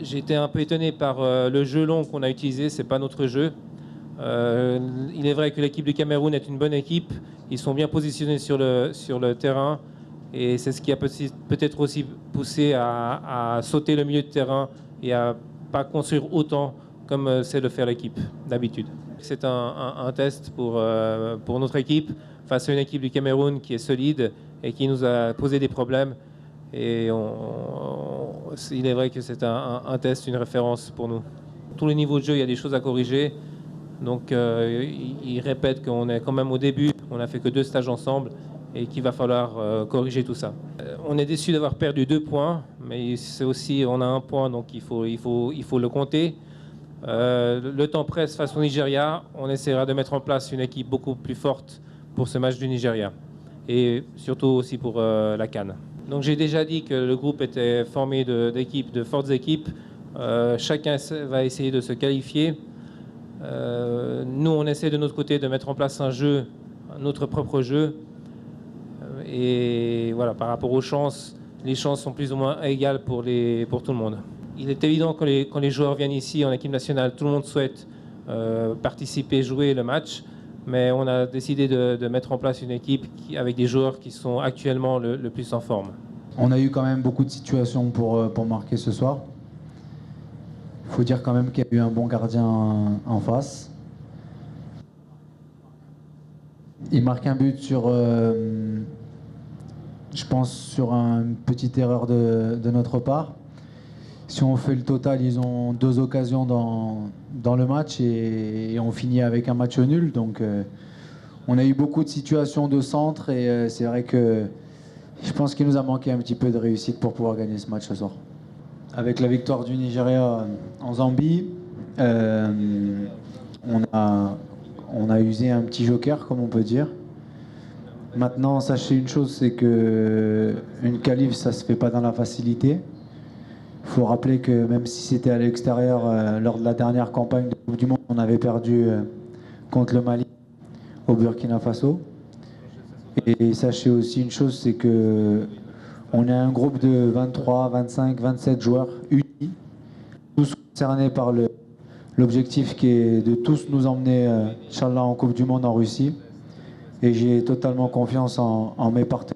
J'ai été un peu étonné par le jeu long qu'on a utilisé, c'est pas notre jeu. Il est vrai que l'équipe du Cameroun est une bonne équipe, ils sont bien positionnés sur le terrain et c'est ce qui a peut-être aussi poussé à sauter le milieu de terrain et à pas construire autant comme sait le faire l'équipe d'habitude. C'est un test pour notre équipe face à une équipe du Cameroun qui est solide et qui nous a posé des problèmes. Et il est vrai que c'est un test, une référence pour nous. Tous les niveaux de jeu, il y a des choses à corriger. Donc il répète qu'on est quand même au début, on n'a fait que 2 stages ensemble et qu'il va falloir corriger tout ça. On est déçu d'avoir perdu 2 points, mais c'est aussi, on a 1 point, donc il faut le compter. Le temps presse face au Nigeria, on essaiera de mettre en place une équipe beaucoup plus forte pour ce match du Nigeria et surtout aussi pour la CAN. Donc j'ai déjà dit que le groupe était formé d'équipes, de fortes équipes. Chacun va essayer de se qualifier. Nous, on essaie de notre côté de mettre en place un jeu, notre propre jeu. Et voilà, par rapport aux chances, les chances sont plus ou moins égales pour tout le monde. Il est évident que quand les joueurs viennent ici en équipe nationale, tout le monde souhaite participer, jouer le match. Mais on a décidé de mettre en place une équipe avec des joueurs qui sont actuellement le plus en forme. On a eu quand même beaucoup de situations pour marquer ce soir. Il faut dire quand même qu'il y a eu un bon gardien en face. Il marque un but sur, je pense, sur une petite erreur de notre part. Si on fait le total, ils ont 2 occasions dans le match et on finit avec un match nul. Donc on a eu beaucoup de situations de centre et c'est vrai que je pense qu'il nous a manqué un petit peu de réussite pour pouvoir gagner ce match ce soir. Avec la victoire du Nigeria en Zambie, on a usé un petit joker, comme on peut dire. Maintenant, sachez une chose, c'est qu'une qualif, ça ne se fait pas dans la facilité. Il faut rappeler que même si c'était à l'extérieur, lors de la dernière campagne de Coupe du Monde, on avait perdu contre le Mali au Burkina Faso. Et sachez aussi une chose, c'est qu'on est un groupe de 23, 25, 27 joueurs unis, tous concernés par l'objectif qui est de tous nous emmener, Inch'Allah, en Coupe du Monde en Russie. Et j'ai totalement confiance en mes partenaires.